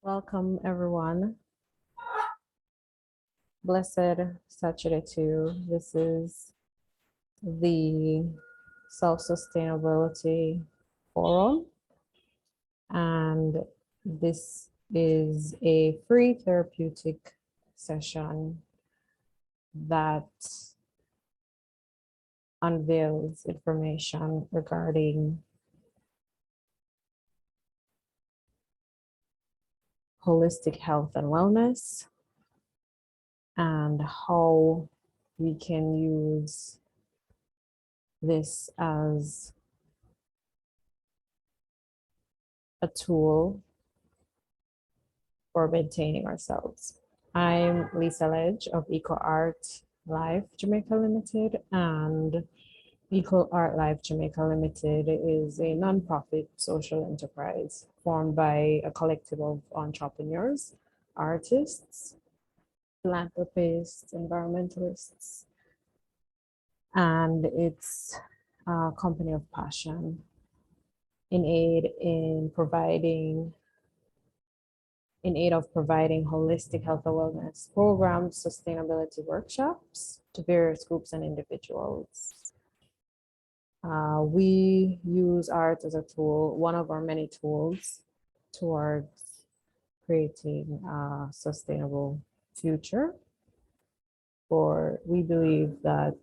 Welcome, everyone. Blessed Saturday to you. This is the Self-Sustainability Forum, and this is a free therapeutic session that unveils information regarding holistic health and wellness and how we can use this as a tool for maintaining ourselves. I'm Lisa Ledge of Eco Art Life Jamaica Limited, and Eco Art Life Jamaica Limited is a nonprofit social enterprise formed by a collective of entrepreneurs, artists, philanthropists, environmentalists, and it's a company of passion in aid of providing holistic health and wellness programs, sustainability workshops to various groups and individuals. We use art as a tool, one of our many tools towards creating a sustainable future. For we believe that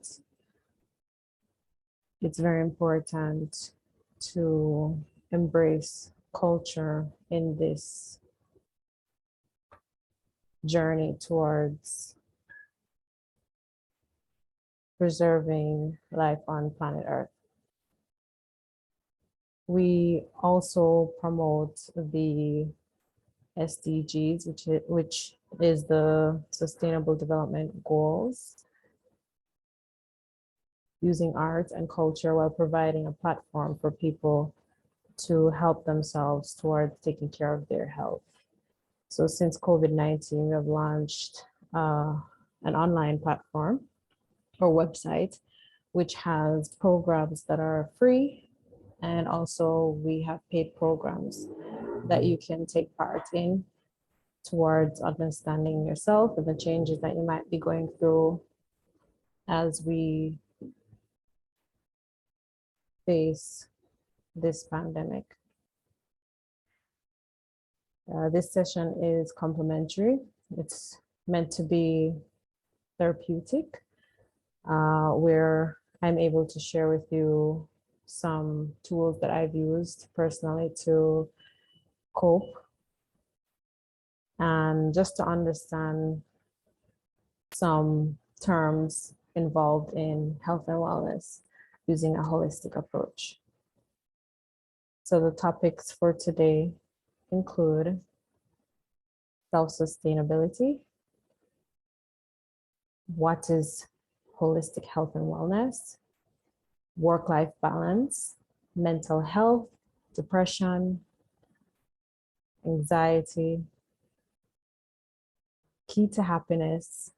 it's very important to embrace culture in this journey towards preserving life on planet Earth. We also promote the SDGs, which is the Sustainable Development Goals, using art and culture while providing a platform for people to help themselves towards taking care of their health. So since COVID-19, we have launched an online platform or website, which has programs that are free. And also we have paid programs that you can take part in towards understanding yourself and the changes that you might be going through as we face this pandemic. This session is complimentary. It's meant to be therapeutic, where I'm able to share with you some tools that I've used personally to cope and just to understand some terms involved in health and wellness using a holistic approach. So the topics for today include self-sustainability, what is holistic health and wellness, work-life balance, mental health, depression, anxiety, key to happiness,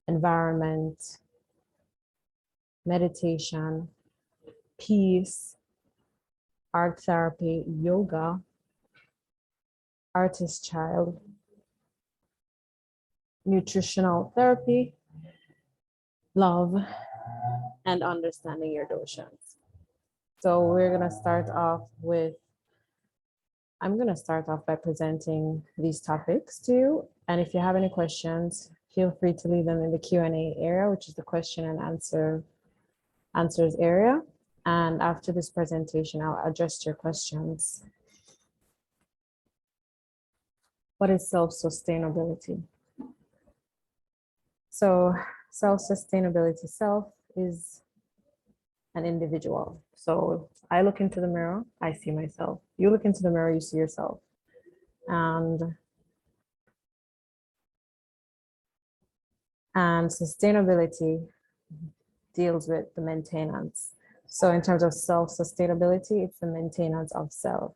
environment, meditation, peace, art therapy, yoga, artist child, nutritional therapy, love, and understanding your doshas. So I'm going to start off by presenting these topics to you. And if you have any questions, feel free to leave them in the Q&A area, which is the question and answers area. And after this presentation, I'll address your questions. What is self-sustainability? So self-sustainability, self is an individual. So I look into the mirror, I see myself. You look into the mirror, you see yourself. And sustainability deals with the maintenance. So in terms of self-sustainability, it's the maintenance of self.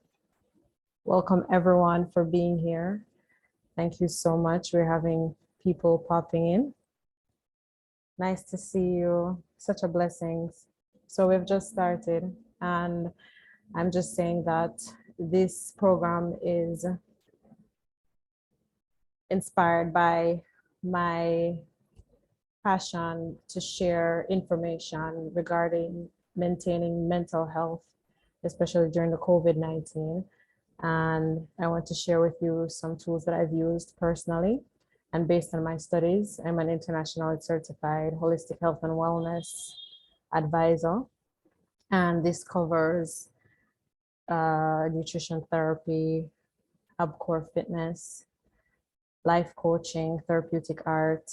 Welcome everyone for being here. Thank you so much. We're having people popping in. Nice to see you. Such a blessing. So we've just started, and I'm just saying that this program is inspired by my passion to share information regarding maintaining mental health, especially during the COVID-19. And I want to share with you some tools that I've used personally. And based on my studies, I'm an internationally certified holistic health and wellness advisor. And this covers nutrition therapy, hardcore fitness, life coaching, therapeutic art,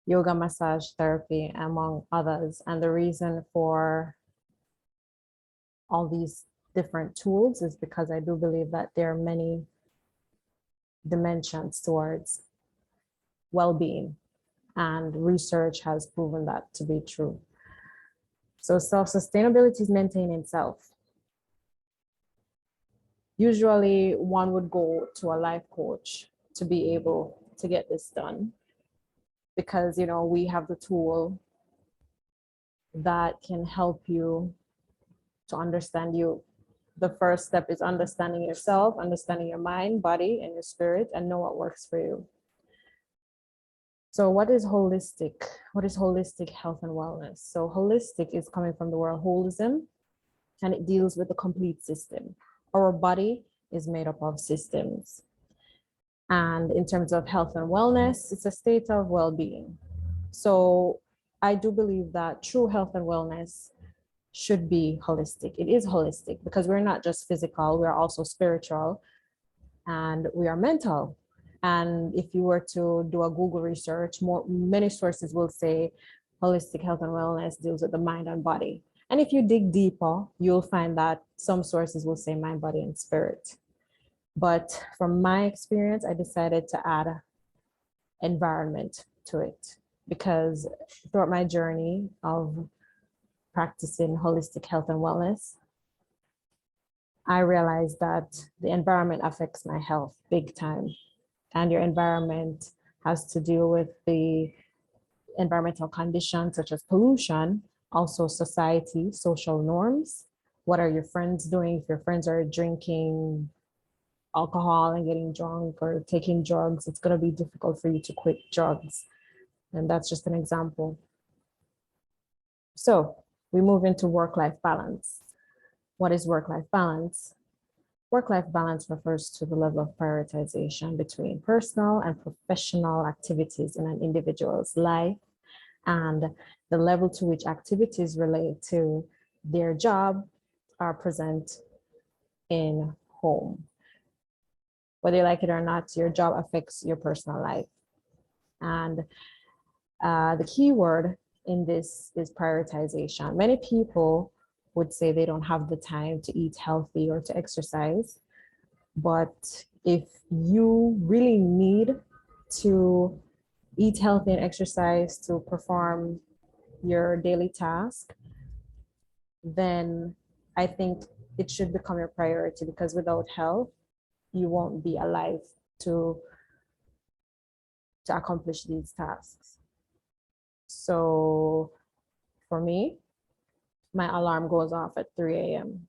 yoga massage therapy, among others. And the reason for all these different tools is because I do believe that there are many dimensions towards well-being, and research has proven that to be true. So self-sustainability is maintaining self. Usually one would go to a life coach to be able to get this done because, we have the tool that can help you to understand you. The first step is understanding yourself, understanding your mind, body, and your spirit, and know what works for you. So what is holistic? What is holistic health and wellness? So holistic is coming from the word holism, and it deals with the complete system. Our body is made up of systems. And in terms of health and wellness, it's a state of well-being. So I do believe that true health and wellness should be holistic. It is holistic because we're not just physical, we're also spiritual, and we are mental. And if you were to do a Google research, many sources will say holistic health and wellness deals with the mind and body. And if you dig deeper, you'll find that some sources will say mind, body, and spirit. But from my experience, I decided to add environment to it because throughout my journey of practicing holistic health and wellness, I realized that the environment affects my health big time. And your environment has to deal with the environmental conditions such as pollution, also society, social norms. What are your friends doing? If your friends are drinking alcohol and getting drunk or taking drugs, it's going to be difficult for you to quit drugs. And that's just an example. So we move into work-life balance. What is work-life balance? Work-life balance refers to the level of prioritization between personal and professional activities in an individual's life and the level to which activities related to their job are present in home. Whether you like it or not, your job affects your personal life. And the key word in this is prioritization. Many people would say they don't have the time to eat healthy or to exercise. But if you really need to eat healthy and exercise to perform your daily task, then I think it should become your priority because without health, you won't be alive to accomplish these tasks. So for me, my alarm goes off at 3 a.m.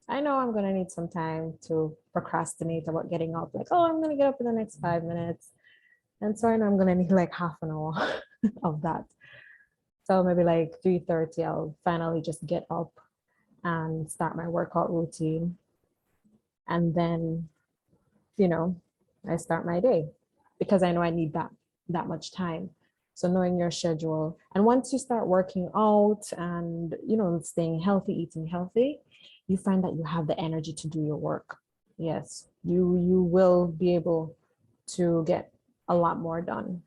I know I'm going to need some time to procrastinate about getting up. Like, oh, I'm going to get up in the next 5 minutes. And so I know I'm going to need like half an hour of that. So maybe like 3:30, I'll finally just get up and start my workout routine. And then, I start my day because I know I need that much time. So knowing your schedule. And once you start working out and, staying healthy, eating healthy, you find that you have the energy to do your work. Yes, you will be able to get a lot more done.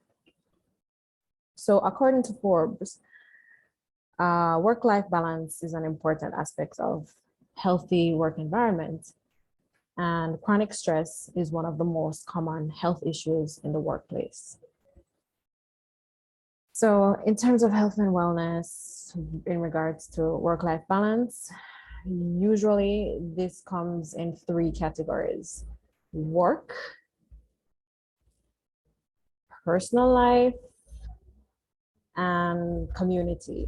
So according to Forbes, work-life balance is an important aspect of healthy work environment. And chronic stress is one of the most common health issues in the workplace. So in terms of health and wellness, in regards to work-life balance, usually this comes in 3 categories: work, personal life, and community.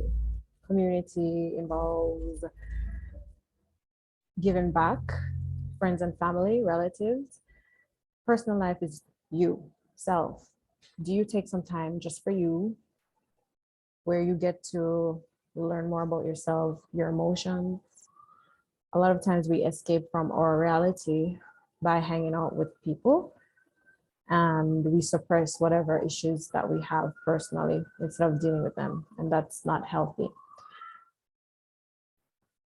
Community involves giving back, friends and family, relatives, personal life is you, self. Do you take some time just for you, where you get to learn more about yourself, your emotions? A lot of times we escape from our reality by hanging out with people, and we suppress whatever issues that we have personally instead of dealing with them, and that's not healthy.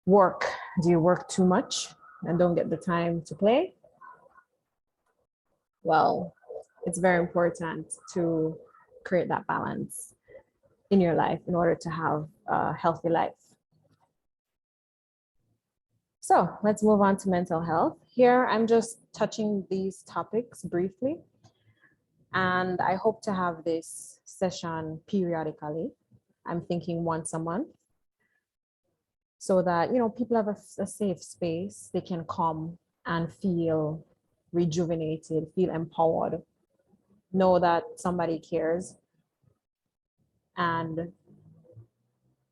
Work. Do you work too much and don't get the time to play? Well, it's very important to create that balance in your life in order to have a healthy life. So let's move on to mental health. Here, I'm just touching these topics briefly, and I hope to have this session periodically. I'm thinking once a month, so that, you know, people have a safe space. They can come and feel rejuvenated, feel empowered, know that somebody cares, and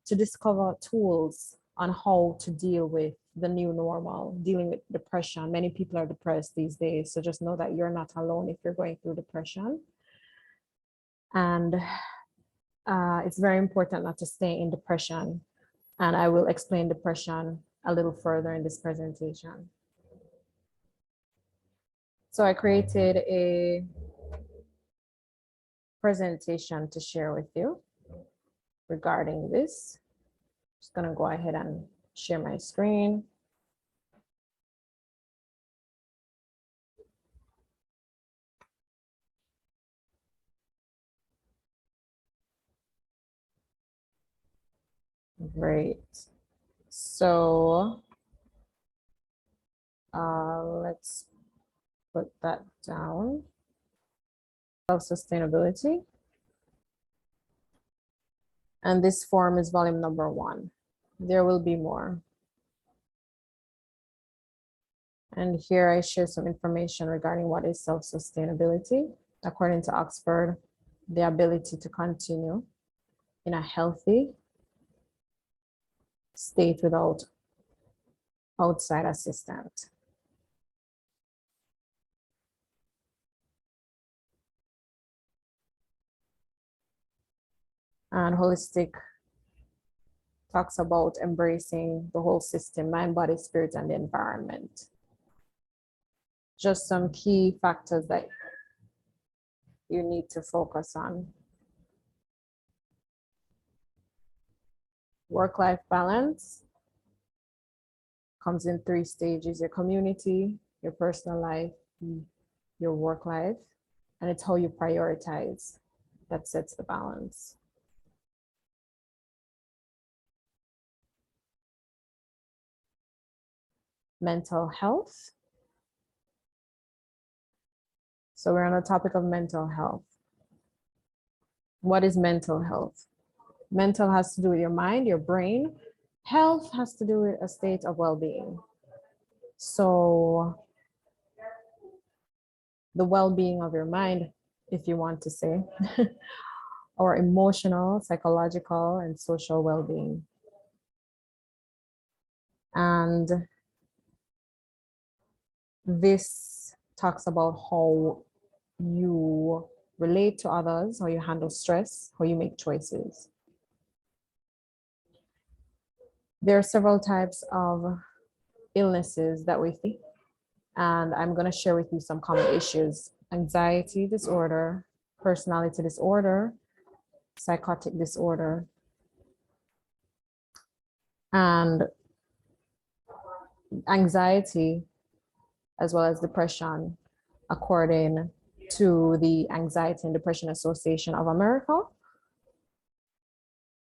to discover tools on how to deal with the new normal, dealing with depression. Many people are depressed these days, so just know that you're not alone if you're going through depression. And it's very important not to stay in depression. And I will explain depression a little further in this presentation. So I created a presentation to share with you regarding this. Just gonna go ahead and share my screen. Great. So let's put that down. Self-sustainability. And this form is volume number 1. There will be more. And here I share some information regarding what is self-sustainability. According to Oxford, the ability to continue in a healthy state without outside assistance. And holistic talks about embracing the whole system, mind, body, spirit, and the environment. Just some key factors that you need to focus on. Work-life balance comes in 3 stages: your community, your personal life, your work life, and it's how you prioritize that sets the balance. Mental health. So we're on the topic of mental health. What is mental health? Mental has to do with your mind, your brain. Health has to do with a state of well-being. So the well-being of your mind, if you want to say, or emotional, psychological, and social well-being. And this talks about how you relate to others, how you handle stress, how you make choices. There are several types of illnesses that we see, and I'm going to share with you some common issues: anxiety disorder, personality disorder, psychotic disorder, and anxiety as well as depression, according to the Anxiety and Depression Association of America.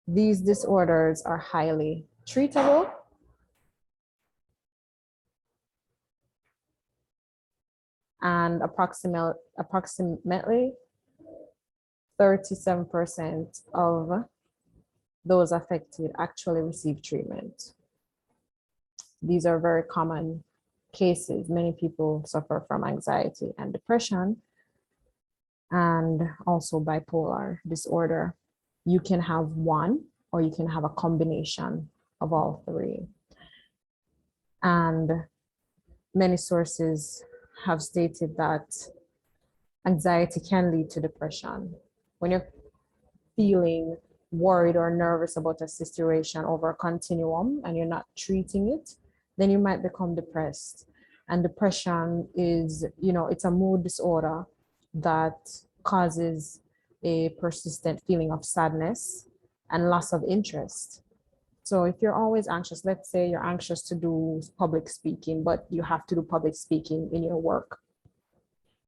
These disorders are highly treatable, and approximately 37% of those affected actually receive treatment. These are very common cases. Many people suffer from anxiety and depression, and also bipolar disorder. You can have one, or you can have a combination of all 3. And many sources have stated that Anxiety can lead to depression. When you're feeling worried or nervous about a situation over a continuum and you're not treating it, then you might become depressed. And depression is, it's a mood disorder that causes a persistent feeling of sadness and loss of interest. So if you're always anxious, let's say you're anxious to do public speaking, but you have to do public speaking in your work.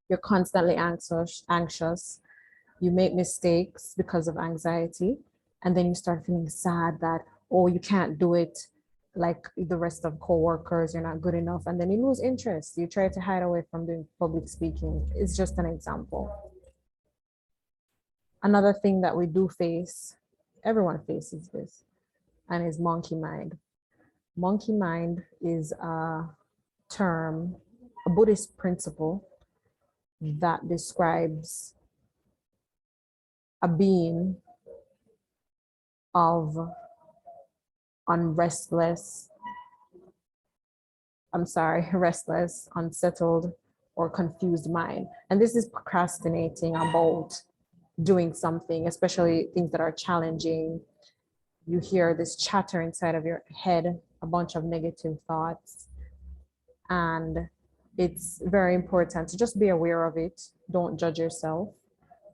You're constantly anxious, you make mistakes because of anxiety, and then you start feeling sad that, oh, you can't do it like the rest of coworkers, you're not good enough, and then you lose interest. You try to hide away from doing public speaking. It's just an example. Another thing that we do face, everyone faces this, and is monkey mind. Monkey mind is a term, a Buddhist principle that describes a being of restless, unsettled, or confused mind. And this is procrastinating about doing something, especially things that are challenging. You hear this chatter inside of your head, a bunch of negative thoughts. And it's very important to just be aware of it. Don't judge yourself.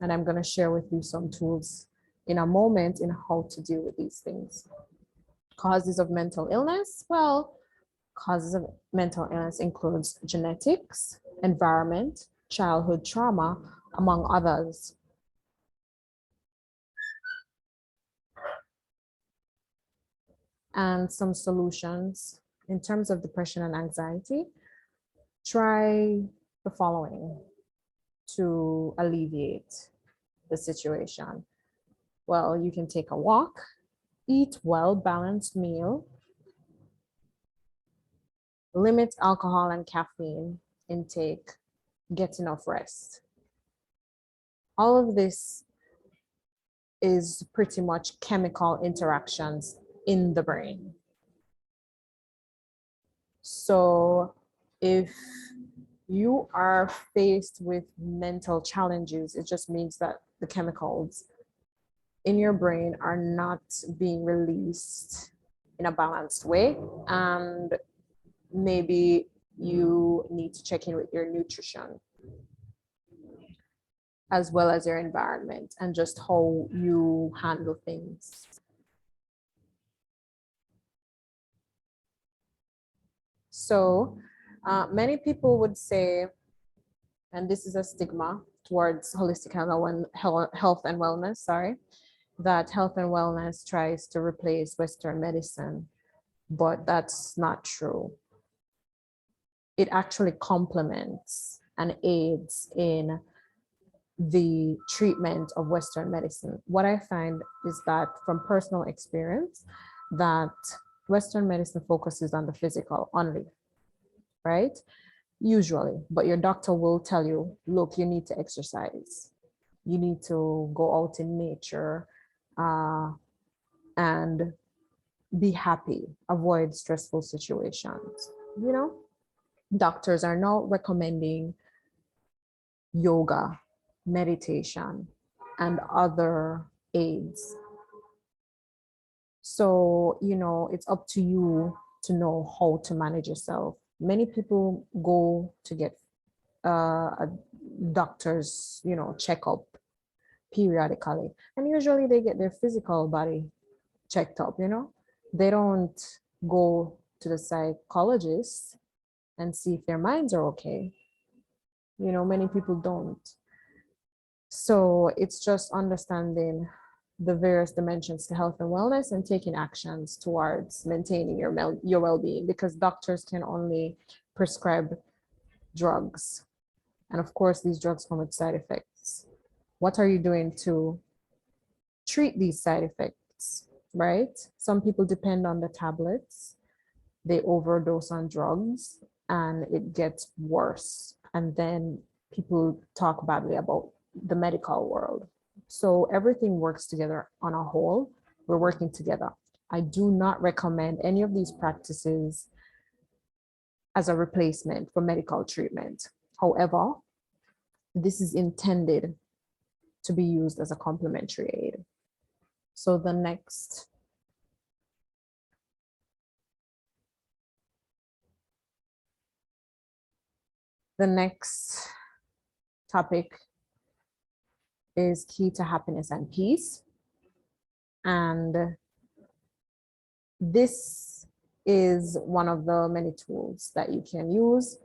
And I'm going to share with you some tools in a moment in how to deal with these things. Causes of mental illness. Well, causes of mental illness includes genetics, environment, childhood trauma, among others. And some solutions in terms of depression and anxiety. Try the following to alleviate the situation. Well, you can take a walk, eat well-balanced meal, limit alcohol and caffeine intake, get enough rest. All of this is pretty much chemical interactions in the brain. So if you are faced with mental challenges, it just means that the chemicals in your brain are not being released in a balanced way. And maybe you need to check in with your nutrition as well as your environment and just how you handle things. So many people would say, and this is a stigma towards holistic health and wellness, that health and wellness tries to replace Western medicine, but that's not true. It actually complements and aids in the treatment of Western medicine. What I find is that from personal experience, that Western medicine focuses on the physical only, right? Usually, but your doctor will tell you, look, you need to exercise. You need to go out in nature and be happy, avoid stressful situations. Doctors are now recommending yoga, meditation, and other aids. So, it's up to you to know how to manage yourself. Many people go to get a doctor's, checkup periodically, and usually they get their physical body checked up. They don't go to the psychologist and see if their minds are okay. Many people don't. So it's just understanding the various dimensions to health and wellness and taking actions towards maintaining your well-being, because doctors can only prescribe drugs. And of course, these drugs come with side effects. What are you doing to treat these side effects, right? Some people depend on the tablets. They overdose on drugs and it gets worse. And then people talk badly about the medical world. So everything works together on a whole. We're working together. I do not recommend any of these practices as a replacement for medical treatment. However, This is intended to be used as a complementary aid. So the next topic is key to happiness and peace. And this is one of the many tools that you can use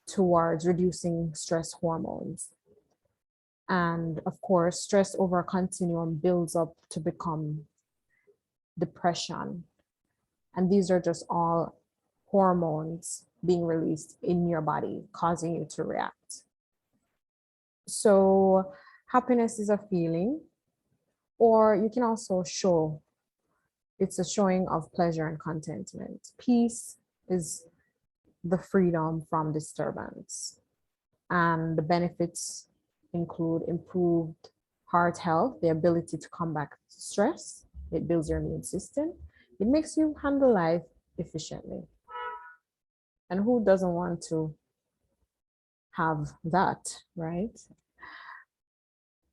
towards reducing stress hormones. And of course, stress over a continuum builds up to become depression. And these are just all hormones being released in your body, causing you to react. So happiness is a feeling, or you can also show it's a showing of pleasure and contentment. Peace is the freedom from disturbance. And the benefits include improved heart health, the ability to combat stress. It builds your immune system. It makes you handle life efficiently. And who doesn't want to have that, right?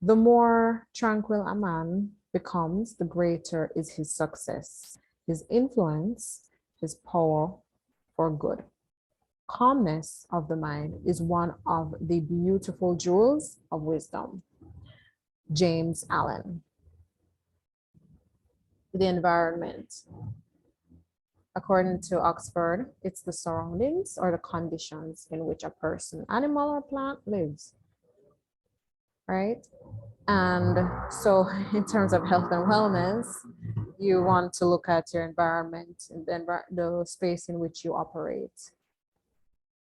The more tranquil a man becomes, the greater is his success, his influence, his power for good. Calmness of the mind is one of the beautiful jewels of wisdom. James Allen. The environment. According to Oxford, it's the surroundings or the conditions in which a person, animal, or plant lives, right? And so in terms of health and wellness, you want to look at your environment and the space in which you operate,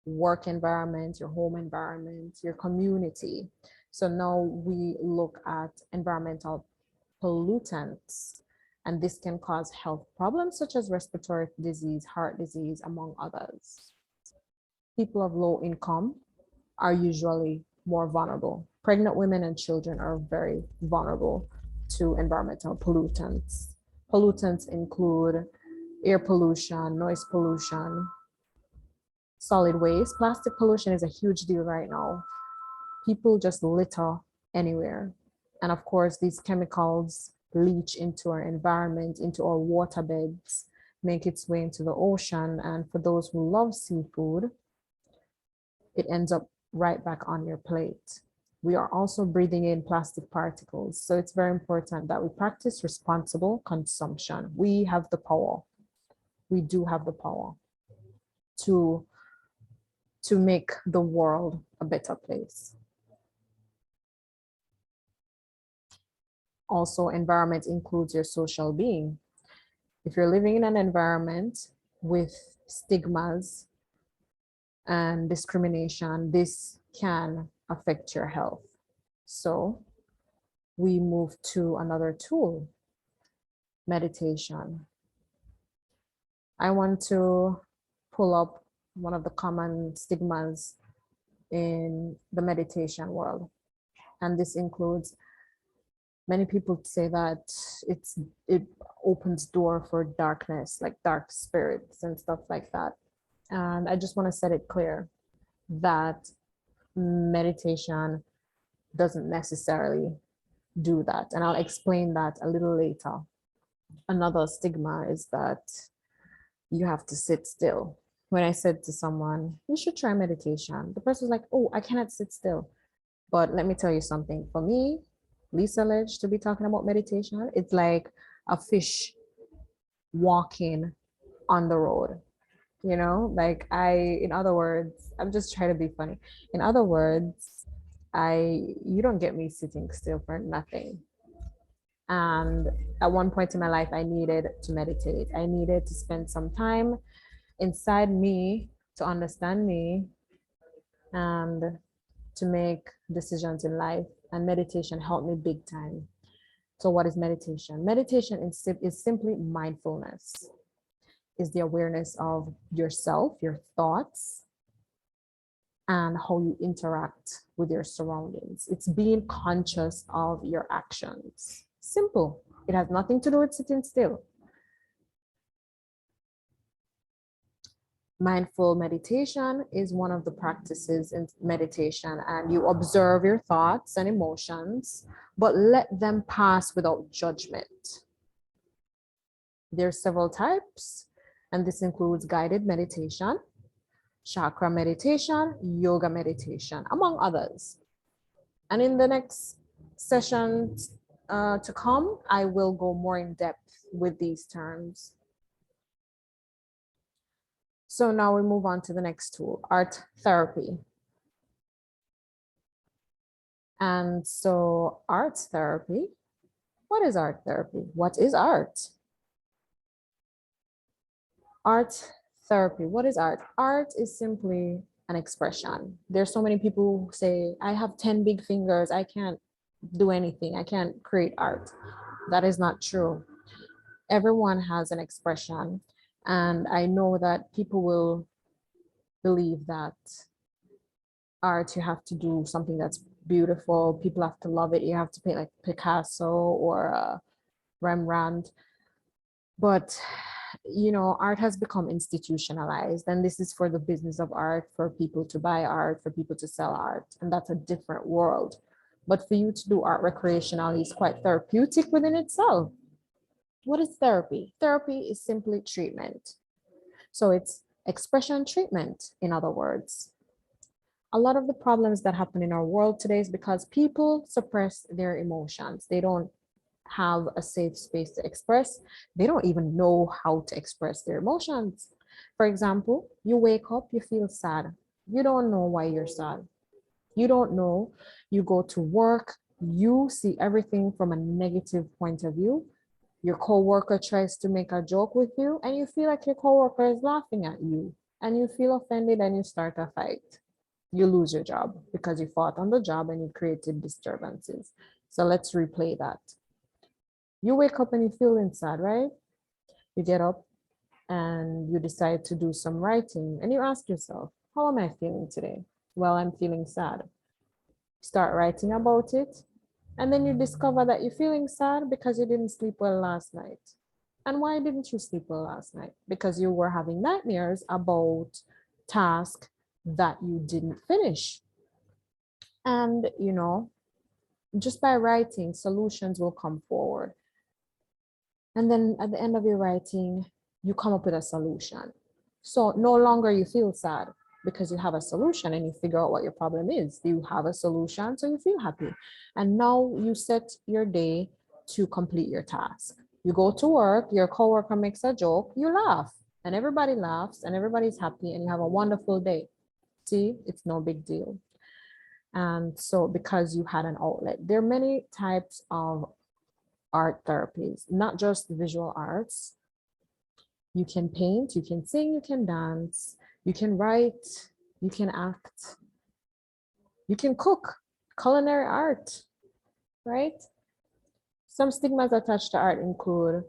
work environment, your home environment, your community. So now we look at environmental pollutants, and this can cause health problems such as respiratory disease, heart disease, among others. People of low income are usually more vulnerable. Pregnant women and children are very vulnerable to environmental pollutants. Pollutants include air pollution, noise pollution, solid waste. Plastic pollution is a huge deal right now. People just litter anywhere. And of course, these chemicals leach into our environment, into our water beds, make its way into the ocean. And for those who love seafood, it ends up right back on your plate. We are also breathing in plastic particles. So it's very important that we practice responsible consumption. We have the power. We do have the power to make the world a better place. Also, environment includes your social being. If you're living in an environment with stigmas and discrimination, this can affect your health. So we move to another tool, meditation. I want to pull up one of the common stigmas in the meditation world. And this includes, many people say that it opens door for darkness, like dark spirits and stuff like that. And I just want to set it clear that meditation doesn't necessarily do that. And I'll explain that a little later. Another stigma is that you have to sit still. When I said to someone, you should try meditation, the person was like, oh, I cannot sit still. But let me tell you something. For me, Lisa Ledge, to be talking about meditation, it's like a fish walking on the road. You know, like in other words, I'm just trying to be funny. In other words, you don't get me sitting still for nothing. And at one point in my life, I needed to meditate. I needed to spend some time inside me to understand me and to make decisions in life. And meditation helped me big time. So what is meditation? Meditation is simply mindfulness. Is the awareness of yourself, your thoughts, and how you interact with your surroundings. It's being conscious of your actions. Simple. It has nothing to do with sitting still. Mindful meditation is one of the practices in meditation, and you observe your thoughts and emotions, but let them pass without judgment. There's several types, and this includes guided meditation, chakra meditation, yoga meditation, among others. And in the next session to come, I will go more in depth with these terms. So now we move on to the next tool, art therapy. And so art therapy, what is art therapy? What is art? Art therapy, what is art? Art is simply an expression. There's so many people who say, I have 10 big fingers, I can't do anything, I can't create art. That is not true. Everyone has an expression, and I know that people will believe that art, you have to do something that's beautiful, people have to love it, you have to paint like Picasso or Rembrandt. But you know, art has become institutionalized, and this is for the business of art, for people to buy art, for people to sell art, and that's a different world. But for you to do art recreationally is quite therapeutic within itself. What is therapy? Therapy is simply treatment. So it's expression treatment, in other words. A lot of the problems that happen in our world today is because people suppress their emotions. They don't have a safe space to express. They don't even know how to express their emotions. For example, you wake up, you feel sad. You don't know why you're sad. You don't know. You go to work, you see everything from a negative point of view. Your coworker tries to make a joke with you, and you feel like your coworker is laughing at you, and you feel offended and you start a fight. You lose your job because you fought on the job and you created disturbances. So let's replay that. You wake up and you're feeling sad, right? You get up and you decide to do some writing, and you ask yourself, how am I feeling today? Well, I'm feeling sad. Start writing about it, and then you discover that you're feeling sad because you didn't sleep well last night. And why didn't you sleep well last night? Because you were having nightmares about tasks that you didn't finish. And you know, just by writing, solutions will come forward. And then at the end of your writing, you come up with a solution. So no longer you feel sad because you have a solution and you figure out what your problem is. You have a solution, so you feel happy. And now you set your day to complete your task. You go to work, your coworker makes a joke, you laugh, and everybody laughs and everybody's happy and you have a wonderful day. See, it's no big deal. And so because you had an outlet, there are many types of art therapies, not just visual arts. You can paint, you can sing, you can dance, you can write, you can act, you can cook, culinary art, right? Some stigmas attached to art include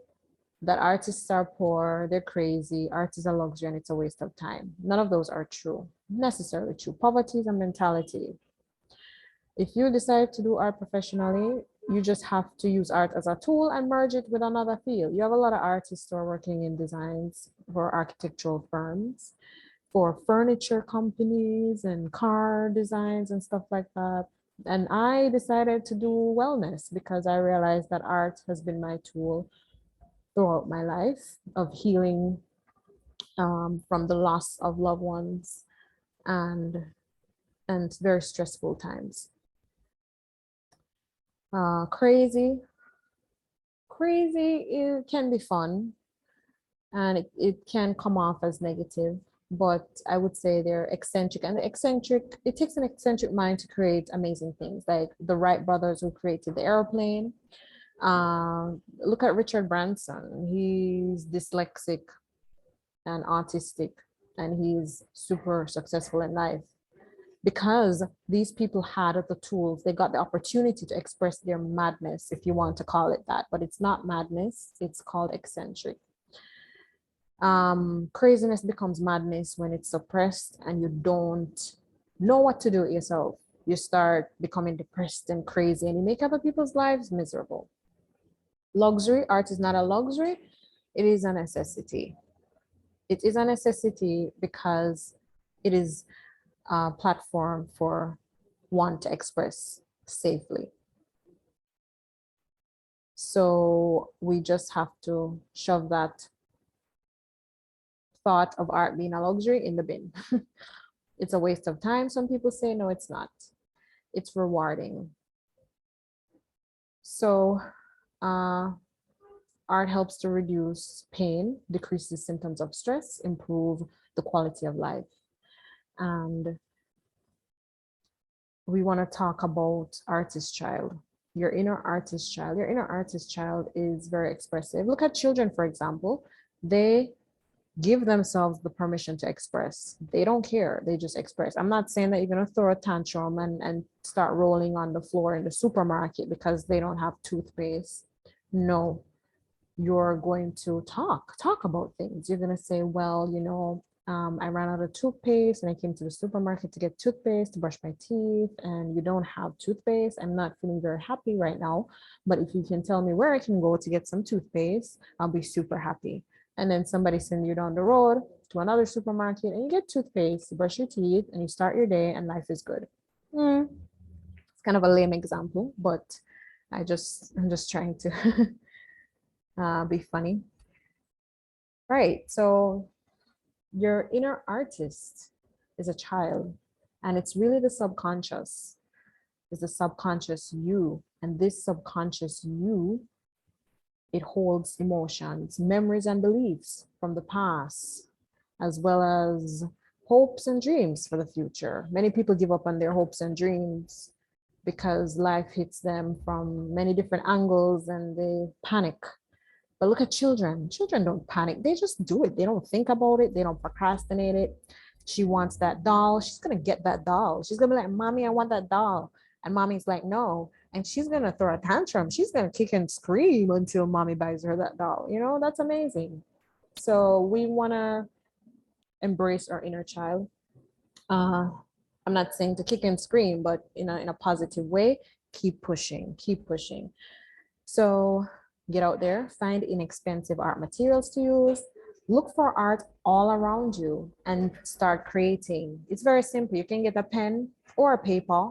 that artists are poor, they're crazy, art is a luxury and it's a waste of time. None of those are true, necessarily true. Poverty is a mentality. If you decide to do art professionally, you just have to use art as a tool and merge it with another field. You have a lot of artists who are working in designs for architectural firms, for furniture companies and car designs and stuff like that. And I decided to do wellness because I realized that art has been my tool throughout my life of healing from the loss of loved ones and very stressful times. Crazy it can be fun, and it can come off as negative, but I would say they're eccentric, and it takes an eccentric mind to create amazing things, like the Wright brothers who created the airplane. Look at Richard Branson. He's dyslexic and autistic, and he's super successful in life because these people had the tools. They got the opportunity to express their madness, if you want to call it that, but it's not madness, it's called eccentric. Craziness becomes madness when it's suppressed and you don't know what to do with yourself. You start becoming depressed and crazy, and you make other people's lives miserable. Luxury, art is not a luxury, it is a necessity. It is a necessity because it is a platform for one to express safely. So we just have to shove that thought of art being a luxury in the bin. It's a waste of time. Some people say, no, it's not. It's rewarding. So art helps to reduce pain, decreases symptoms of stress, improve the quality of life. And we want to talk about artist child. Your inner artist child. Your inner artist child is very expressive. Look at children, for example. They give themselves the permission to express. They don't care. They just express. I'm not saying that you're going to throw a tantrum and start rolling on the floor in the supermarket because they don't have toothpaste. No, you're going to talk about things. You're going to say, well, I ran out of toothpaste and I came to the supermarket to get toothpaste to brush my teeth, and you don't have toothpaste. I'm not feeling very happy right now, but if you can tell me where I can go to get some toothpaste, I'll be super happy. And then somebody sends you down the road to another supermarket and you get toothpaste, you brush your teeth, and you start your day and life is good. It's kind of a lame example, but I'm just trying to be funny. Right. So your inner artist is a child, and it's really the subconscious, is the subconscious you. And this subconscious you, it holds emotions, memories, and beliefs from the past, as well as hopes and dreams for the future. Many people give up on their hopes and dreams because life hits them from many different angles and they panic. But look at children. Children don't panic. They just do it. They don't think about it. They don't procrastinate it. She wants that doll. She's going to get that doll. She's going to be like, Mommy, I want that doll. And mommy's like, no. And she's going to throw a tantrum. She's going to kick and scream until mommy buys her that doll. That's amazing. So we want to embrace our inner child. I'm not saying to kick and scream, but in a positive way. Keep pushing, keep pushing. So get out there, find inexpensive art materials to use, look for art all around you and start creating. It's very simple. You can get a pen or a paper,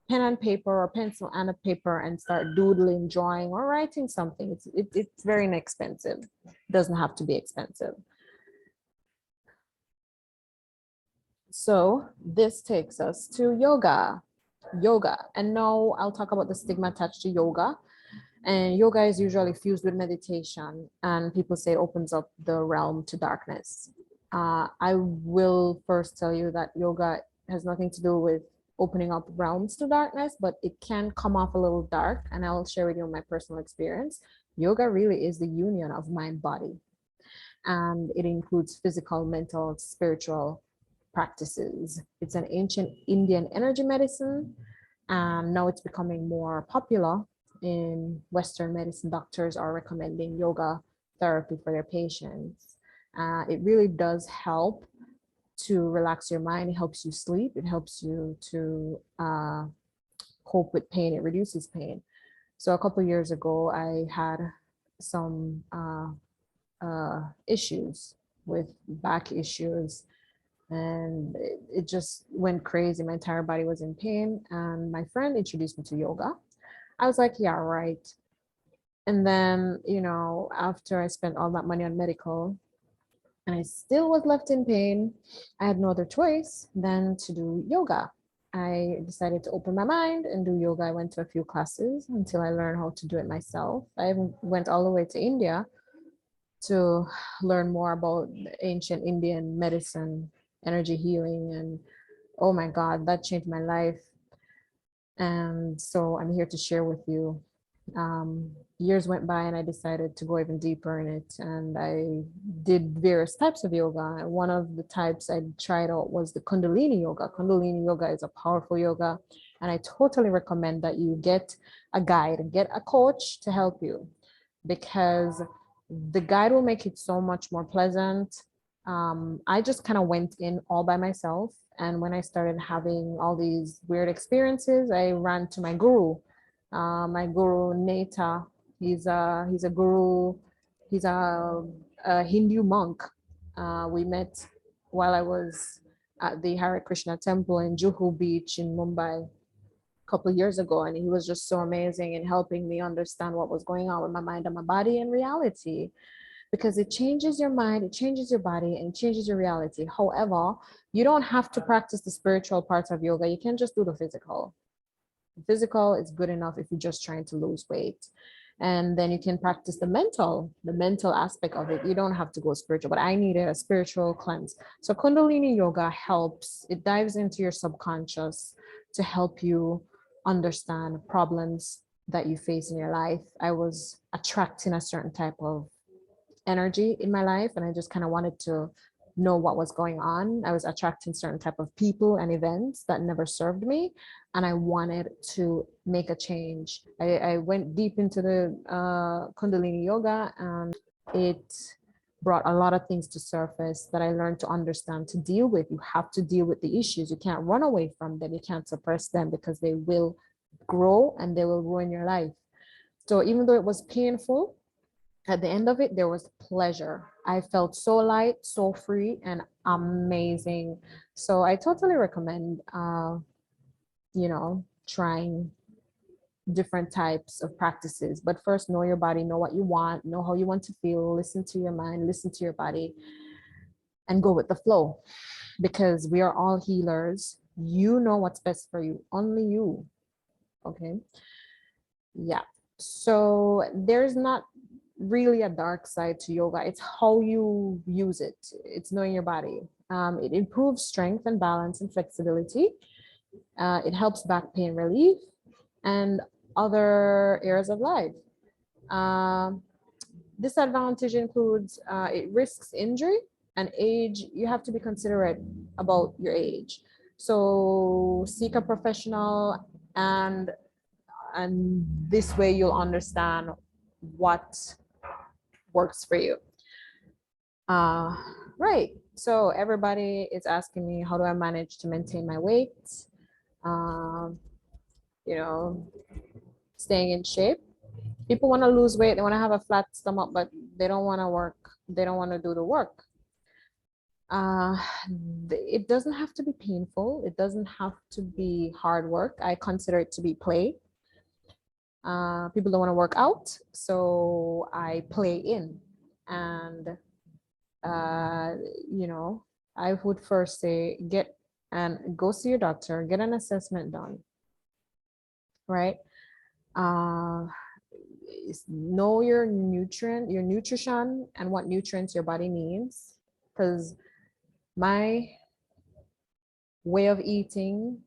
pen and paper or pencil and a paper, and start doodling, drawing, or writing something. It's very inexpensive. It doesn't have to be expensive. So this takes us to yoga. And now I'll talk about the stigma attached to yoga. And yoga is usually fused with meditation, and people say it opens up the realm to darkness. I will first tell you that yoga has nothing to do with opening up realms to darkness, but it can come off a little dark, and I'll share with you my personal experience. Yoga really is the union of mind, body, and it includes physical, mental, spiritual practices. It's an ancient Indian energy medicine, and now it's becoming more popular in Western medicine. Doctors are recommending yoga therapy for their patients. It really does help to relax your mind. It helps you sleep. It helps you to cope with pain. It reduces pain. So a couple of years ago, I had some issues with back issues, and it just went crazy. My entire body was in pain, and my friend introduced me to yoga. I was like, yeah, right. And then, after I spent all that money on medical and I still was left in pain, I had no other choice than to do yoga. I decided to open my mind and do yoga. I went to a few classes until I learned how to do it myself. I went all the way to India to learn more about ancient Indian medicine, energy healing, and oh my God, that changed my life. And so I'm here to share with you. Years went by and I decided to go even deeper in it, and I did various types of yoga. One of the types I tried out was the Kundalini yoga. Kundalini yoga is a powerful yoga, and I totally recommend that you get a guide, get a coach to help you, because the guide will make it so much more pleasant. I just kind of went in all by myself, and when I started having all these weird experiences, I ran to my guru. My guru Neta, he's a guru, he's a Hindu monk, We met while I was at the Hare Krishna temple in Juhu Beach in Mumbai a couple of years ago, and he was just so amazing in helping me understand what was going on with my mind and my body in reality, because it changes your mind, it changes your body, and it changes your reality. However, you don't have to practice the spiritual parts of yoga. You can just do the physical. The physical is good enough if you're just trying to lose weight. And then you can practice the mental aspect of it. You don't have to go spiritual, but I needed a spiritual cleanse. So Kundalini yoga helps, it dives into your subconscious to help you understand problems that you face in your life. I was attracting a certain type of energy in my life, and I just kind of wanted to know what was going on. I was attracting certain type of people and events that never served me, and I wanted to make a change. I went deep into the Kundalini yoga, and it brought a lot of things to surface that I learned to understand, to deal with. You have to deal with the issues. You can't run away from them. You can't suppress them, because they will grow and they will ruin your life. So even though it was painful, at the end of it, there was pleasure. I felt so light, so free, and amazing. So I totally recommend, trying different types of practices. But first, know your body, know what you want, know how you want to feel, listen to your mind, listen to your body, and go with the flow, because we are all healers. You know what's best for you, only you. Okay. Yeah. So there's not really a dark side to yoga. It's how you use it. It's knowing your body. It improves strength and balance and flexibility. It helps back pain relief and other areas of life. Um, Disadvantage includes it risks injury and age. You have to be considerate about your age. So seek a professional, and this way you'll understand what works for you. Uh, right. So everybody is asking me, how do I manage to maintain my weight? Um, you know, staying in shape. People want to lose weight. They want to have a flat stomach, but they don't want to work. They don't want to do the work. Uh, it doesn't have to be painful. It doesn't have to be hard work. I consider it to be play. People don't want to work out, so I play in. And uh, you know, I would first say get and go see your doctor, get an assessment done, right? Uh, know your nutrition and what nutrients your body needs. Because my way of eating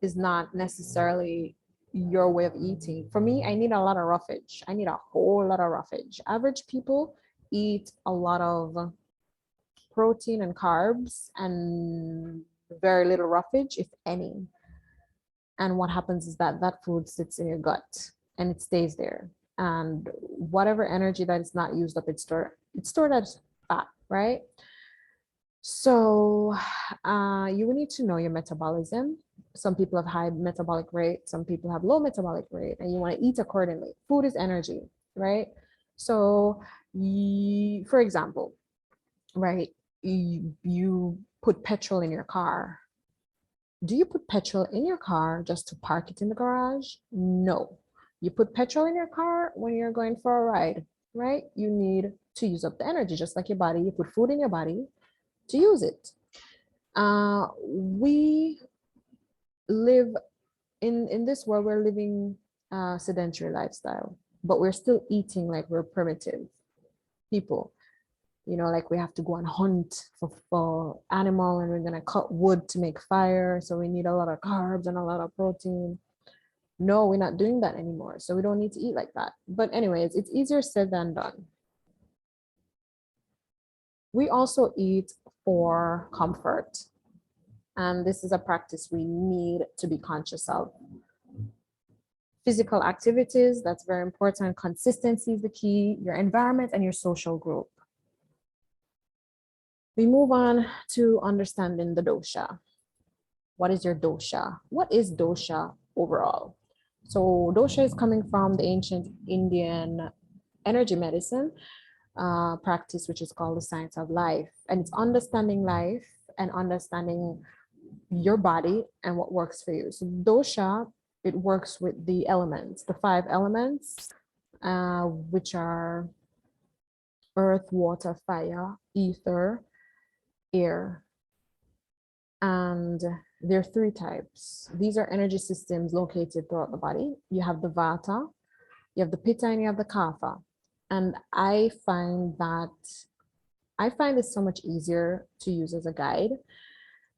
is not necessarily your way of eating. For me, I need a lot of roughage. I need a whole lot of roughage. Average people eat a lot of protein and carbs and very little roughage, if any. And what happens is that that food sits in your gut and it stays there. And whatever energy that is not used up, it's stored as fat, right? So you will need to know your metabolism. Some people have high metabolic rate, some people have low metabolic rate, and you want to eat accordingly. Food is energy, right? So for example, right, you put petrol in your car. Do you put petrol in your car just to park it in the garage? No. You put petrol in your car when you're going for a ride, right? You need to use up the energy, just like your body. You put food in your body to use it. We live in this world, we're living a sedentary lifestyle, but we're still eating like we're primitive people. Like we have to go and hunt for animal, and we're gonna cut wood to make fire. So we need a lot of carbs and a lot of protein. No, we're not doing that anymore. So we don't need to eat like that. But anyways, it's easier said than done. We also eat for comfort. And this is a practice we need to be conscious of. Physical activities, that's very important. Consistency is the key, your environment and your social group. We move on to understanding the dosha. What is your dosha? What is dosha overall? So dosha is coming from the ancient Indian energy medicine. practice, which is called the science of life. And it's understanding life and understanding your body and what works for you. So dosha, it works with the elements, the five elements, which are earth, water, fire, ether, air. And there are three types. These are energy systems located throughout the body. You have the vata, you have the pitta, and you have the kapha. And I find this so much easier to use as a guide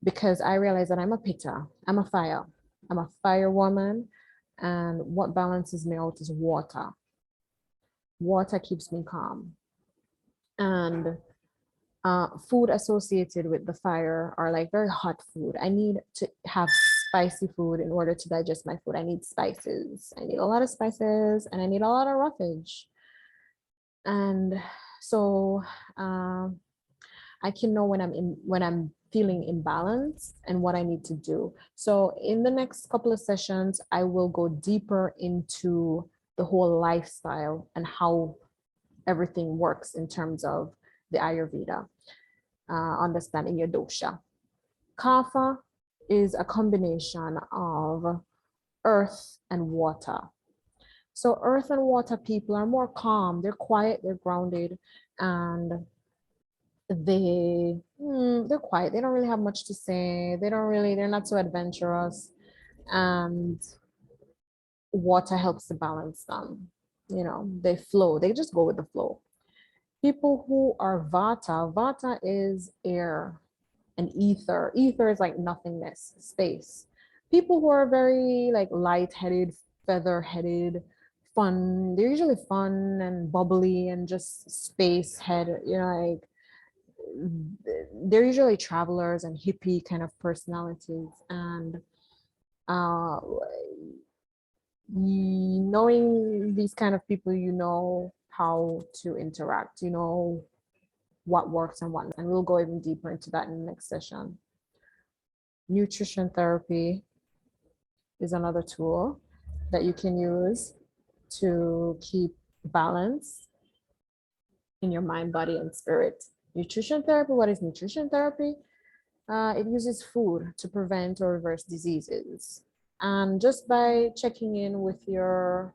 because I realize that I'm a pitta, I'm a fire woman. And what balances me out is water. Water keeps me calm. And food associated with the fire are like very hot food. I need to have spicy food in order to digest my food. I need spices. I need a lot of spices and I need a lot of roughage. And so I can know when I'm feeling imbalanced and what I need to do. So in the next couple of sessions, I will go deeper into the whole lifestyle and how everything works in terms of the Ayurveda, understanding your dosha. Kapha is a combination of earth and water. So earth and water people are more calm, they're quiet, they're grounded, and they're quiet. They don't really have much to say. They're not so adventurous. And water helps to balance them. You know, they flow, they just go with the flow. People who are vata is air and ether. Ether is like nothingness, space. People who are very like light-headed, feather-headed, fun, they're usually fun and bubbly and just space head, you know, like they're usually travelers and hippie kind of personalities. And uh, knowing these kind of people, you know how to interact, you know what works and what not. And we'll go even deeper into that in the next session. Nutrition therapy is another tool that you can use to keep balance in your mind, body, and spirit. Nutrition therapy, what is nutrition therapy? It uses food to prevent or reverse diseases. And just by checking in with your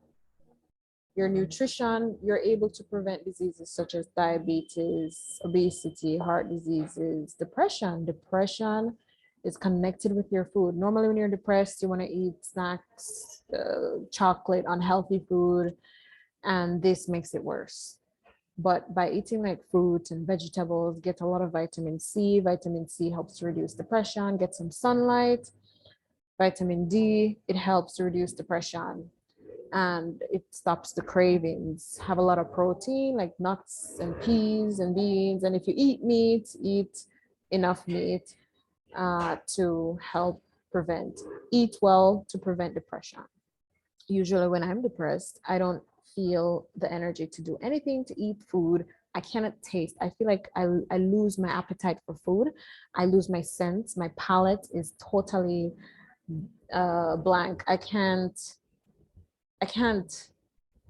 nutrition, you're able to prevent diseases such as diabetes, obesity, heart diseases, depression. Depression is connected with your food. Normally, when you're depressed, you want to eat snacks, chocolate, unhealthy food, and this makes it worse. But by eating like fruits and vegetables, get a lot of vitamin C. Vitamin C helps to reduce depression. Get some sunlight. Vitamin D, it helps to reduce depression and it stops the cravings. Have a lot of protein like nuts and peas and beans. And if you eat meat, eat enough meat to help eat well to prevent depression. Usually when I'm depressed, I don't feel the energy to do anything, to eat food. I cannot taste. I feel like I lose my appetite for food. I lose my sense. My palate is totally blank. I can't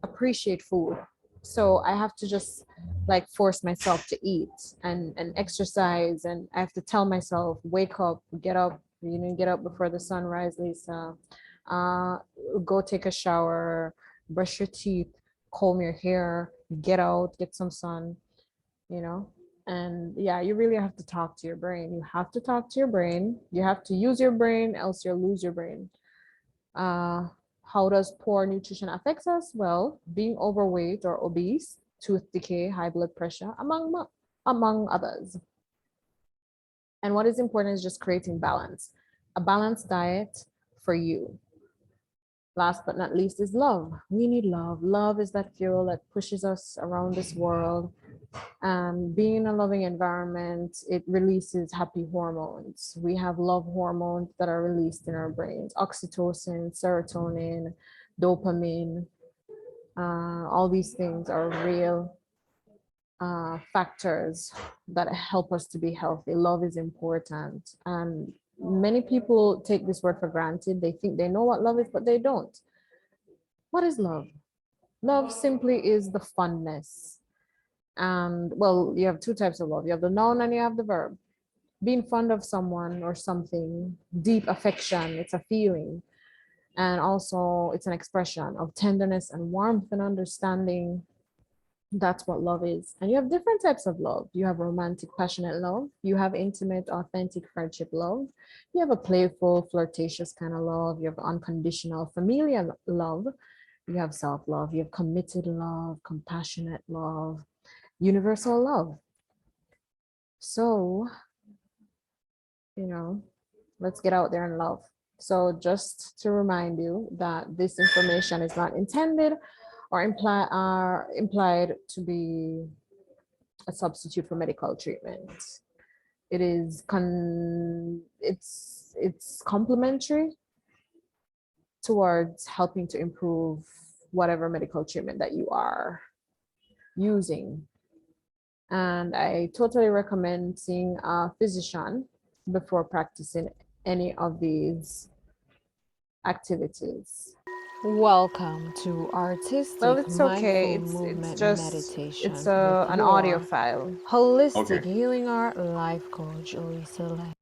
appreciate food. So I have to just like force myself to eat and exercise. And I have to tell myself, wake up, get up, you know, get up before the sun rises, Lisa. Go take a shower, brush your teeth, comb your hair, get out, get some sun, you know. And yeah, you really have to talk to your brain. You have to talk to your brain. You have to use your brain, else you'll lose your brain. How does poor nutrition affect us? Well, being overweight or obese, tooth decay, high blood pressure, among others. And what is important is just creating balance, a balanced diet for you. Last but not least is love. We need love. Love is that fuel that pushes us around this world. Being in a loving environment, it releases happy hormones. We have love hormones that are released in our brains: oxytocin, serotonin, dopamine. All these things are real factors that help us to be healthy. Love is important. And many people take this word for granted. They think they know what love is, but they don't. What is love? Love simply is the funness. And well, you have two types of love. You have the noun and you have the verb. Being fond of someone or something, deep affection, it's a feeling. And also it's an expression of tenderness and warmth and understanding. That's what love is. And you have different types of love. You have romantic, passionate love. You have intimate, authentic friendship love. You have a playful, flirtatious kind of love. You have unconditional, familial love. You have self-love. You have committed love, compassionate love, universal love. So, let's get out there and love. So just to remind you that this information is not intended or implied to be a substitute for medical treatment. It is it's complementary towards helping to improve whatever medical treatment that you are using. And I totally recommend seeing a physician before practicing any of these activities. Welcome to Artistic Well, it's okay. Mindful It's Movement just Meditation it's with an audio your file. holistic Okay. healing art life coach, Elisa Lang.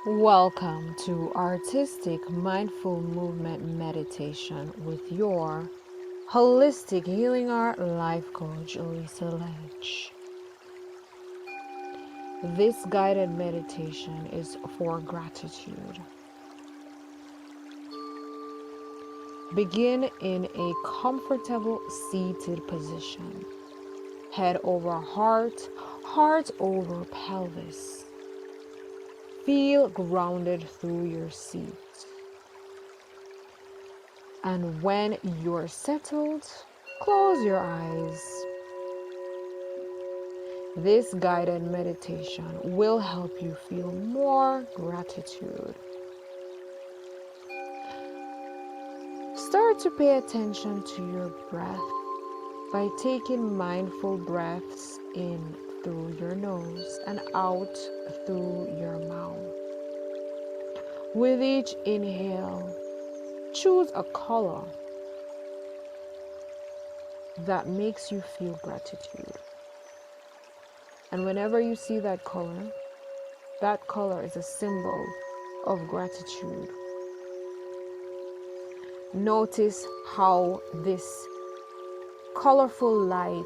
Welcome to Artistic Mindful Movement Meditation with your holistic healing art life coach, Elisa Lynch. This guided meditation is for gratitude. Begin in a comfortable seated position. Head over heart, heart over pelvis. Feel grounded through your seat. And when you're settled, close your eyes. This guided meditation will help you feel more gratitude. Start to pay attention to your breath by taking mindful breaths in through your nose and out through your mouth. With each inhale, choose a color that makes you feel gratitude. And whenever you see that color is a symbol of gratitude. Notice how this colorful light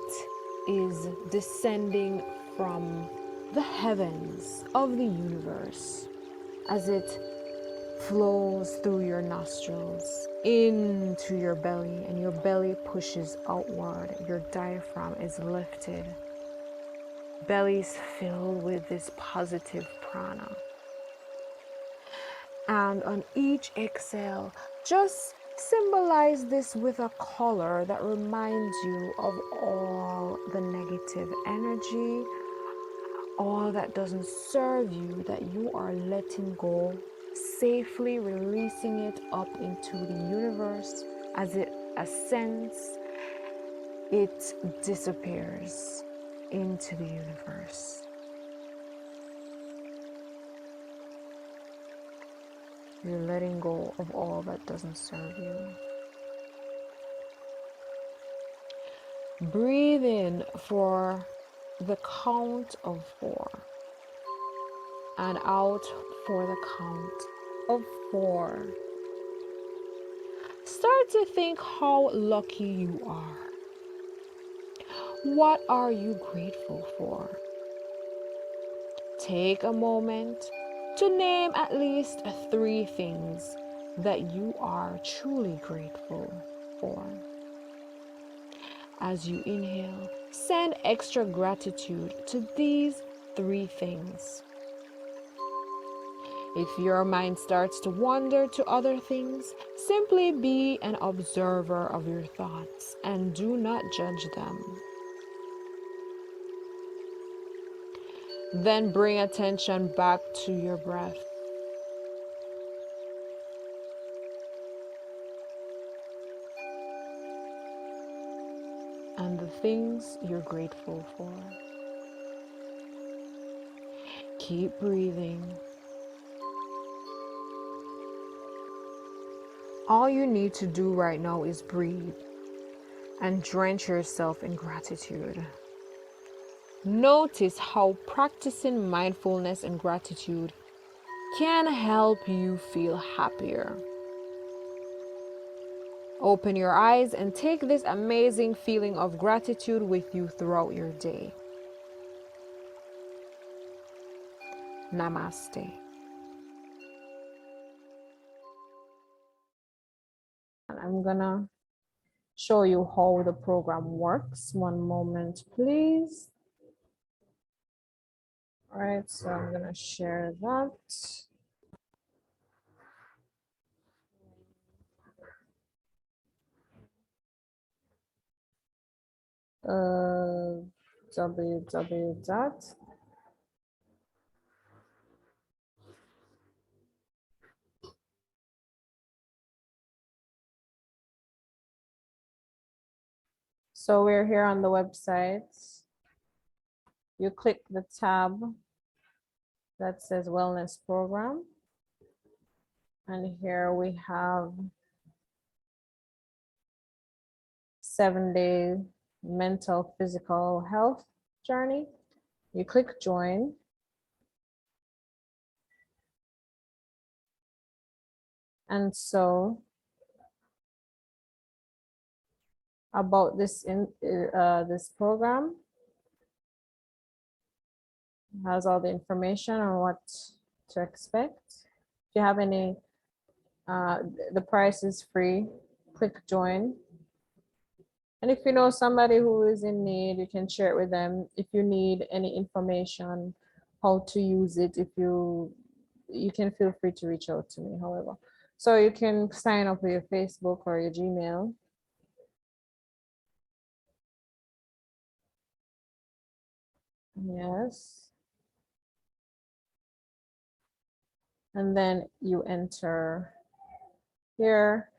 is descending from the heavens of the universe as it flows through your nostrils into your belly, and your belly pushes outward. Your diaphragm is lifted. Belly is filled with this positive prana. And on each exhale, just symbolize this with a color that reminds you of all the negative energy, all that doesn't serve you, that you are letting go, safely releasing it up into the universe. As it ascends, it disappears into the universe. You're letting go of all that doesn't serve you. Breathe in for the count of 4 and out for the count of 4. Start to think how lucky you are. What are you grateful for? Take a moment to name at least 3 things that you are truly grateful for. As you inhale, send extra gratitude to these 3 things. If your mind starts to wander to other things, simply be an observer of your thoughts and do not judge them. Then bring attention back to your breath. And the things you're grateful for. Keep breathing. All you need to do right now is breathe and drench yourself in gratitude. Notice how practicing mindfulness and gratitude can help you feel happier. Open your eyes and take this amazing feeling of gratitude with you throughout your day. Namaste. I'm gonna show you how the program works. One moment, please. All right, so I'm gonna share that. www dot So we're here on the website. You click the tab that says wellness program. And here we have 7-day mental physical health journey. You click join. And so about this this program has all the information on what to expect. If you have any, the price is free. Click join. And if you know somebody who is in need, you can share it with them. If you need any information, how to use it, if you can feel free to reach out to me, however. So you can sign up with your Facebook or your Gmail. Yes. And then you enter here.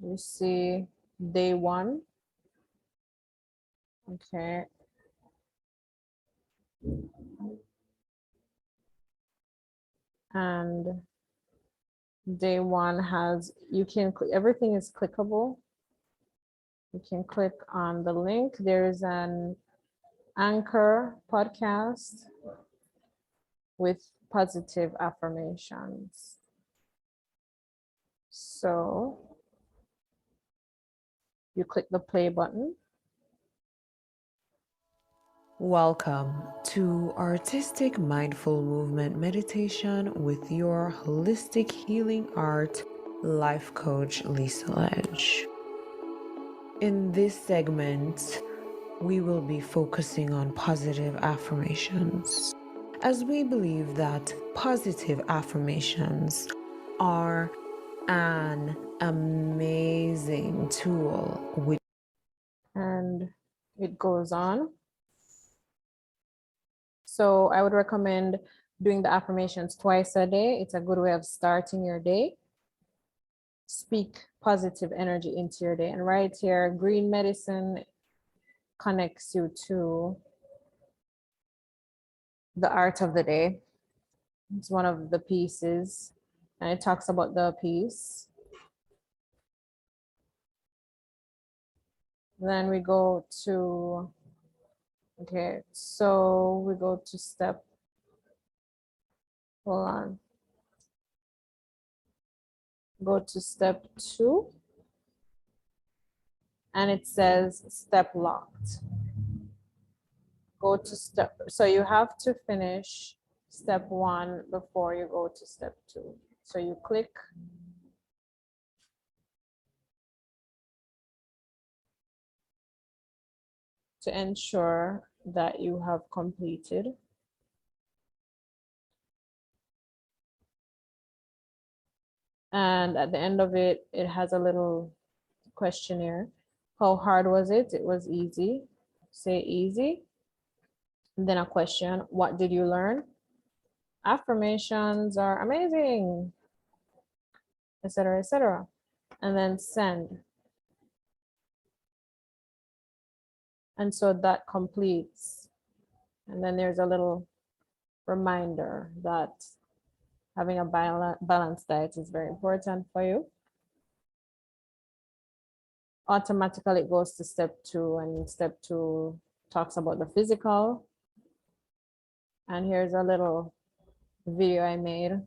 You see day 1. Okay. And day 1 has, you can, everything is clickable. You can click on the link. There is an Anchor podcast with positive affirmations. So you click the play button. Welcome to Artistic Mindful Movement Meditation with your holistic healing art life coach, Lisa Ledge. In this segment, we will be focusing on positive affirmations, as we believe that positive affirmations are an amazing tool. And it goes on. So I would recommend doing the affirmations twice a day. It's a good way of starting your day. Speak positive energy into your day. And right here, green medicine connects you to the art of the day. It's one of the pieces, and it talks about the piece. Then we go to, okay, so we go to step, hold on. Go to step 2, and it says step locked. Go to step, so you have to finish step 1 before you go to step 2. So you click to ensure that you have completed. And at the end of it, it has a little questionnaire. How hard was it? It was easy. Say easy. And then a question, what did you learn? Affirmations are amazing, etc., etc. And then send. And so that completes. And then there's a little reminder that having a balanced diet is very important for you. automatically it goes to step 2, and step 2 talks about the physical. And here's a little video I made.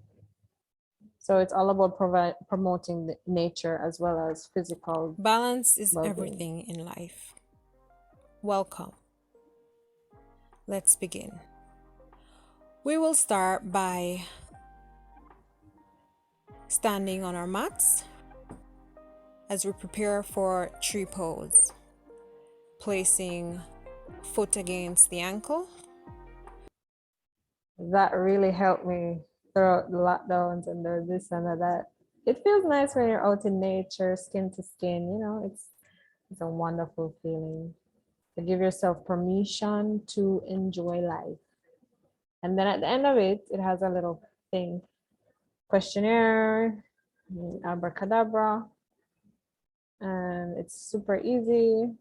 So it's all about promoting the nature as well as physical Balance is well-being. everything in life. Welcome. Let's begin. We will start by standing on our mats as we prepare for tree pose, placing foot against the ankle. That really helped me throughout the lockdowns and the this and the that. It feels nice when you're out in nature, skin to skin, you know, it's a wonderful feeling to give yourself permission to enjoy life. And then at the end of it, it has a little thing, questionnaire, abracadabra, and it's super easy.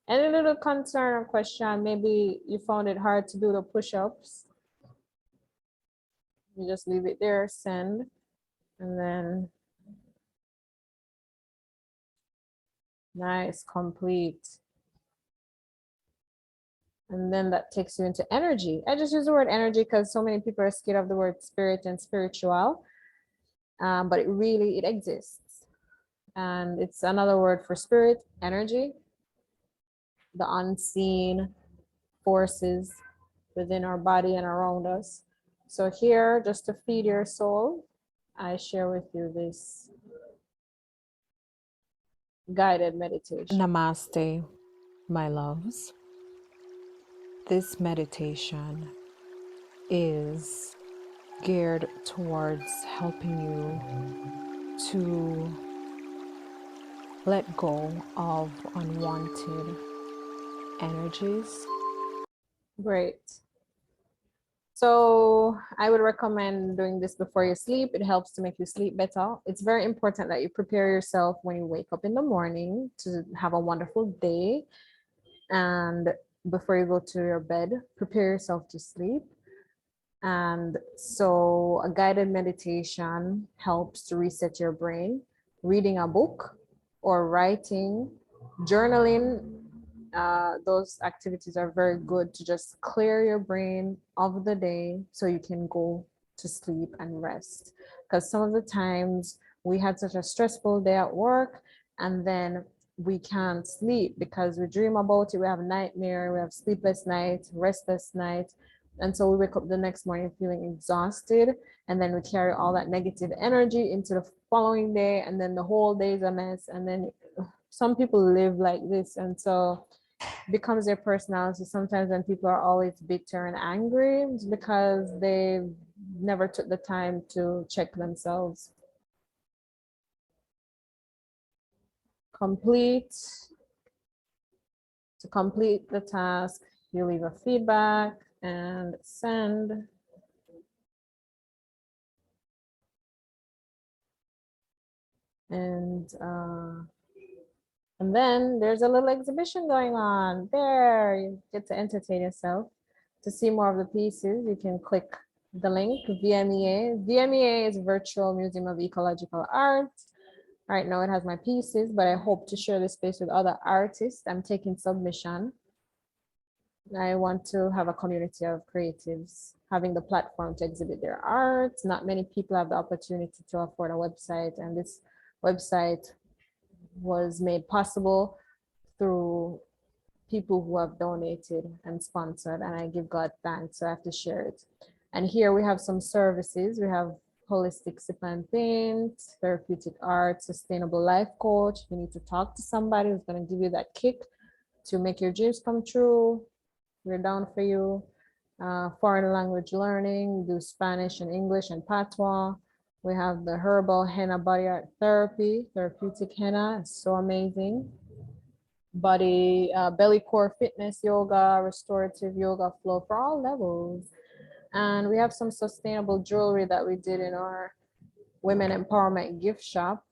Any little concern or question, maybe you found it hard to do the push-ups, you just leave it there, send, and then nice, complete. And then that takes you into energy. I just use the word energy because so many people are scared of the word spirit and spiritual, but it exists. And it's another word for spirit, energy, the unseen forces within our body and around us. So here, just to feed your soul, I share with you this guided meditation. Namaste, my loves. This meditation is geared towards helping you to let go of unwanted energies. Great. So I would recommend doing this before you sleep. It helps to make you sleep better. It's very important that you prepare yourself when you wake up in the morning to have a wonderful day. And before you go to your bed, prepare yourself to sleep. And so a guided meditation helps to reset your brain. Reading a book or writing, journaling, those activities are very good to just clear your brain of the day so you can go to sleep and rest. Because some of the times we had such a stressful day at work, and then we can't sleep because we dream about it, we have nightmare, we have sleepless nights, restless nights, and so we wake up the next morning feeling exhausted, and then we carry all that negative energy into the following day, and then the whole day is a mess. And then some people live like this, and so becomes their personality. Sometimes when people are always bitter and angry, it's because they never took the time to check themselves. To complete the task, you leave a feedback and send. And then there's a little exhibition going on there. You get to entertain yourself. To see more of the pieces, you can click the link, VMEA. VMEA is Virtual Museum of Ecological Art. Right now it has my pieces, but I hope to share this space with other artists. I'm taking submission. I want to have a community of creatives having the platform to exhibit their art. Not many people have the opportunity to afford a website, and this website was made possible through people who have donated and sponsored, and I give God thanks, so I have to share it. And here we have some services. We have holistic sip and paint, therapeutic art, sustainable life coach. You need to talk to somebody who's going to give you that kick to make your dreams come true. We're down for you. Foreign language learning, we do Spanish and English and patois. We have the herbal henna body art therapy, therapeutic henna, it's so amazing. Body, belly core fitness yoga, restorative yoga flow for all levels. And we have some sustainable jewelry that we did in our women empowerment gift shop.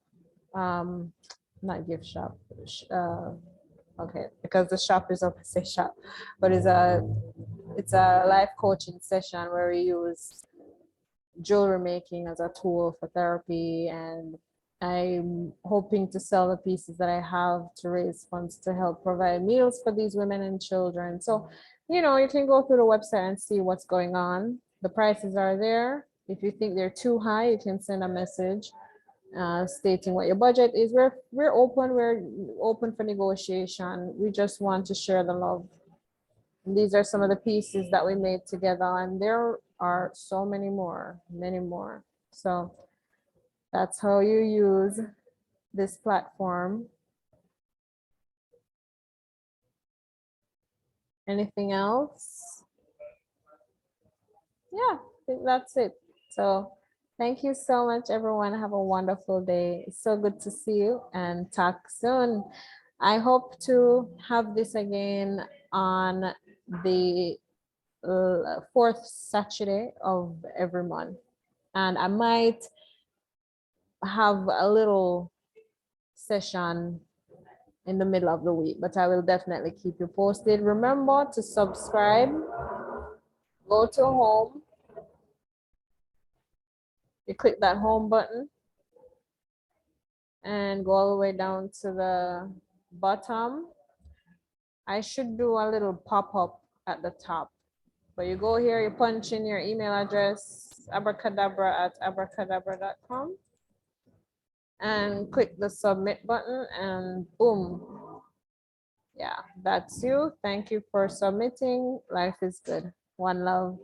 Not gift shop, okay, because the shop is opposite shop, but it's a life coaching session where we use jewelry making as a tool for therapy and I'm hoping to sell the pieces that I have to raise funds to help provide meals for these women and children. So, you know, you can go through the website and see what's going on. The prices are there. If you think they're too high, you can send a message stating what your budget is. We're open. We're open for negotiation. We just want to share the love. And these are some of the pieces that we made together, and there are so many more, many more. So that's how you use this platform. Anything else? Yeah, I think that's it. So thank you so much, everyone. Have a wonderful day. It's so good to see you and talk soon. I hope to have this again on the fourth Saturday of every month. And I might have a little session in the middle of the week, but I will definitely keep you posted. Remember to subscribe, go to home, you click that home button and go all the way down to the bottom. I should do a little pop-up at the top, but you go here, you punch in your email address, abracadabra@abracadabra.com, and click the submit button, and boom. Yeah, that's you. Thank you for submitting. Life is good. One love.